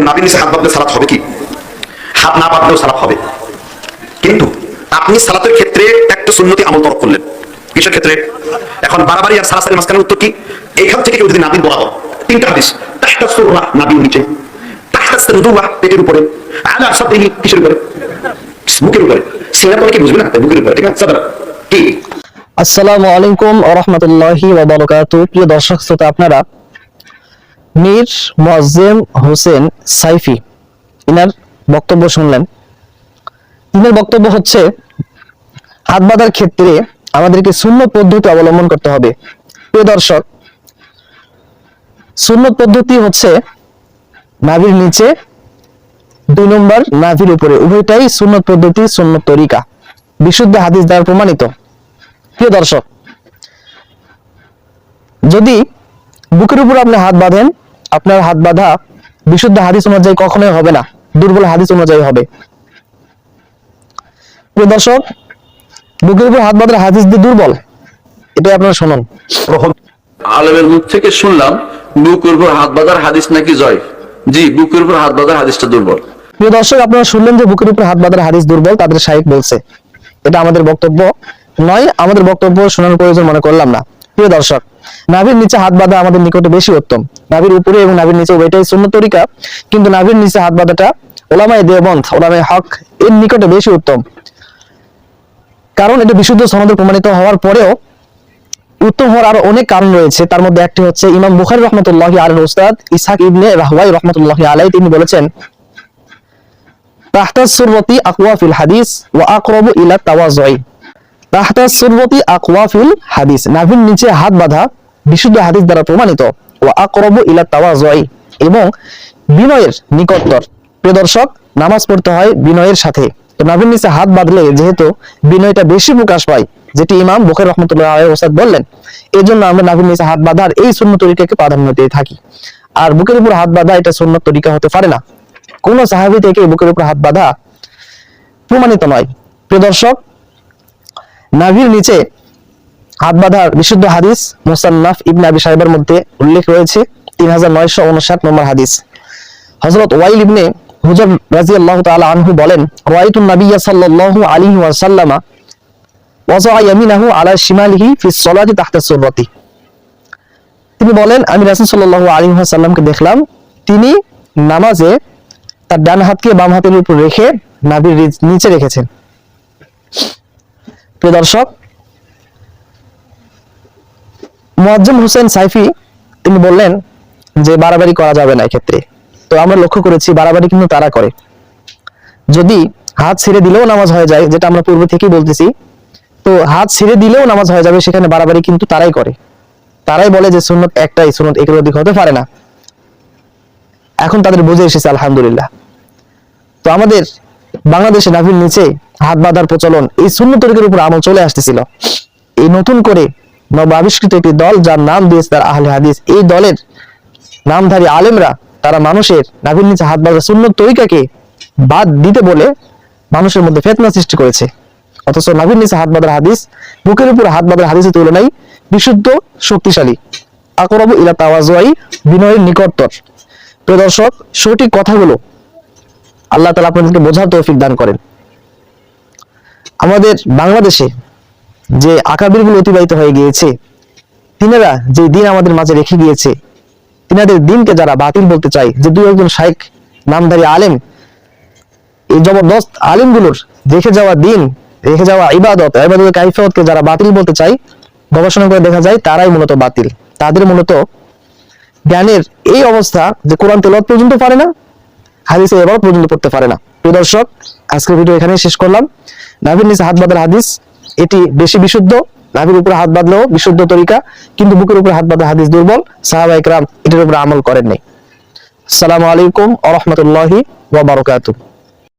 নাভির নিচে হাত বাঁধলে সালাত হবে কি? হাত না বাঁধলেও সালাত হবে, কিন্তু আপনি সালাতের ক্ষেত্রে একটা সুন্নতি আমল তরক করলেন। কিসের ক্ষেত্রে? এখন বাড়াবাড়ি আর সারাসারি মাঝখানের উত্তর কি? এইখান থেকে কেউ যদি নাভির বরাবর, তিনটা হাদিস, তাহতা সুররা নাভির নিচে, তাহতা সাদুরা পেটের উপরে, আলা সাদরিহি কিসের উপরে? বুকের উপরে। সিনা তো কি বুঝবে না, বুকের উপরে, ঠিক আছে? সাদরা কি? আসসালামু আলাইকুম ওয়া রাহমাতুল্লাহি ওয়া বারাকাতুহু। প্রিয় দর্শক শ্রোতা, আপনারা মীর মুআজ্জেম হোসেন সাইফি ইনার বক্তব্য শুনলেন। ইনার বক্তব্য হচ্ছে, হাত বাঁধার ক্ষেত্রে আমাদেরকে সুন্নত পদ্ধতি অবলম্বন করতে হবে। প্রিয় দর্শক, সুন্নত পদ্ধতি হচ্ছে নাভির নিচে, 2 নম্বর নাভির উপরে, উভয়টাই সুন্নত পদ্ধতি, সুন্নত তরিকা, বিশুদ্ধ হাদিস দ্বারা প্রমাণিত। প্রিয় দর্শক, যদি বুকের উপর আপনি হাত বাঁধেন, আপনার হাত বাঁধা বিশুদ্ধ হাদিস অনুযায়ী কখনোই হবে না, দুর্বল হাদিস অনুযায়ী হবে। প্রিয় দর্শক, বুকের উপর হাত বাঁধার হাদিস দিয়ে দুর্বল, এটাই আপনারা শুনুন। আলেমের মুখ থেকে শুনলাম বুকের উপর হাত বাঁধার হাদিস নাকি জয়। জি, বুকের উপর হাত বাঁধার হাদিসটা দুর্বল। প্রিয় দর্শক, আপনারা শুনলেন যে বুকের উপর হাত বাঁধার হাদিস দুর্বল, তাদের শাইখ বলছে। এটা আমাদের বক্তব্য নয়, আমাদের বক্তব্য শোনার প্রয়োজন মনে করলাম না। প্রিয় দর্শক, নাভির নিচে হাত বাঁধা আমাদের নিকটে বেশি উত্তম। নাভির উপরে এবং নাভির নিচে উভয়টাই সুন্নত তরিকা, কিন্তু নাভির নিচে হাত বাঁধাটা উলামায়ে দেওবন্দ, উলামায়ে হক এর নিকটে বেশি উত্তম, কারণ এটা বিশুদ্ধ সনদে প্রমাণিত হওয়ার পরেও উত্তম হওয়ার আরো অনেক কারণ রয়েছে। তার মধ্যে একটি হচ্ছে, ইমাম বুখারী রাহমাতুল্লাহি আলাইহির উস্তাদ ইসহাক ইবনে রাহওয়াই রাহমাতুল্লাহি আলাইহি তিনি বলেছেন, তাহতা সুররতি আকওয়া ফিল হাদিস ওয়া আকরাবু ইলা তাওয়াজুই। তাহতা সুররতি আকওয়া ফিল হাদিস, নাভির নিচে হাত বাঁধা বিশুদ্ধ হাদিস দ্বারা প্রমাণিত, ওয়া আকরাবু ইলা তাওয়াজুই, এবং বিনয়ের নিকটতর। প্রিয় দর্শক, নামাজ পড়তে হয় বিনয়ের সাথে, তো নাভির নিচে হাত বাঁধলে যেহেতু বিনয়টা বেশি প্রকাশ পায়, যেটি ইমাম বুখারী রাহমাতুল্লাহি আলাইহি ওস্তাদ বললেন, এজন্য আমরা নাভির নিচে হাত বাঁধার এই সুন্নত তরিকাকে প্রাধান্য দিয়ে থাকি। আর বুকের উপর হাত বাঁধা এটা সুন্নত তরিকা হতে পারে না, কোন সাহাবী থেকে বুকের উপর হাত বাঁধা প্রমাণিত নয়। প্রিয় দর্শক, নাভির নিচে হাত বাঁধার বিশুদ্ধ হাদিস মুসান্নাফ ইবনে আবি শাইবার মধ্যে উল্লেখ রয়েছে, 3959 নম্বর হাদিস। হযরত ওয়াইল ইবনে হুজর রাদিয়াল্লাহু তাআলা আনহু বলেন, রাআইতুন নাবিয়্য সাল্লাল্লাহু আলাইহি ওয়াসাল্লাম ওয়াযা ইয়ামিনাহু আলা শিমালিহি ফি সলাতি তাহতা সুররাতি। তিনি বলেন, আমি রাসূল সাল্লাল্লাহু আলাইহি ওয়াসাল্লামকে দেখলাম, তিনি নামাজে তার ডান হাতকে বাম হাতের উপর রেখে নাভির নিচে রেখেছেন। প্রিয় দর্শক, মুআজ্জেম হোসেন সাইফি তিনি বললেন যে বাড়াবাড়ি করা যাবে না এক্ষেত্রে। তো আমরা লক্ষ্য করেছি বাড়াবাড়ি কিন্তু তারা করে, যদি হাত ছেড়ে দিলেও নামাজ হয়ে যায়, যেটা আমরা পূর্বে থেকেই বলতেছি, তো হাত ছেড়ে দিলেও নামাজ হয়ে যাবে, সেখানে বাড়াবাড়ি কিন্তু তারাই করে। তারাই বলে যে সুন্নত একটাই, সুন্নত একের অধিক হতে পারে না। এখন তাদের বুঝে এসেছে, আলহামদুলিল্লাহ। তো আমাদের বাংলাদেশে নাভির নিচে হাত বাঁধার প্রচলন এই সুন্নত তরিকার উপর আমল চলে আসতেছিল। এই নতুন করে নব আবিষ্কৃত একটি দল, যার নাম দিয়েছে তার আহলে হাদিস, এই দলের নামধারী আলেমরা তারা মানুষের নাভির নিচে হাত বাঁধার সুন্নত তরিকাকে বাদ দিতে বলে মানুষের মধ্যে ফিতনা সৃষ্টি করেছে। অথচ নাভির নিচে হাত বাঁধার হাদিস বুকের উপর হাত বাঁধার হাদিসের তুলনায় বিশুদ্ধ, শক্তিশালী, আকরাবু ইলা তাওয়াজুই, বিনয়ের নিকটতর। প্রিয় দর্শক, সঠিক কথাগুলো আল্লাহ তাআলা আপনাদেরকে বোঝার তৌফিক দান করেন। আমাদের বাংলাদেশে যে আকাবিরগুলো অতিবাহিত হয়ে গিয়েছে, তিনারা যে দিন আমাদের মাঝে রেখে গিয়েছে, তিনাদের দিনকে যারা বাতিল বলতে চায়, যে 2-1 শাইখ নামধারী আলেম, এই জবরদস্ত আলেমগুলোর রেখে যাওয়া দিন, রেখে যাওয়া ইবাদতের কাইফিয়তকে যারা বাতিল বলতে চায়, গবেষণা করে দেখা যায় তারাই মূলত বাতিল। তাদের মূলত জ্ঞানের এই অবস্থা যে কোরআন তেলাওয়াত পর্যন্ত পারে না, হাদিসে ইবাদত পর্যন্ত পড়তে পারে না। প্রিয় দর্শক, আজকের ভিডিও এখানেই শেষ করলাম। নাভির নিচে হাত বাঁধার হাদিস এটি বেশি বিশুদ্ধ, নাভির উপরে হাত বাঁধলেও বিশুদ্ধ তরিকা, কিন্তু বুকের উপরে হাত বাঁধার হাদিস দুর্বল, সাহাবায়ে কেরাম এটার উপরে আমল করেন নাই। আসসালামু আলাইকুম ওয়া রাহমাতুল্লাহি ওয়া বারাকাতুহু।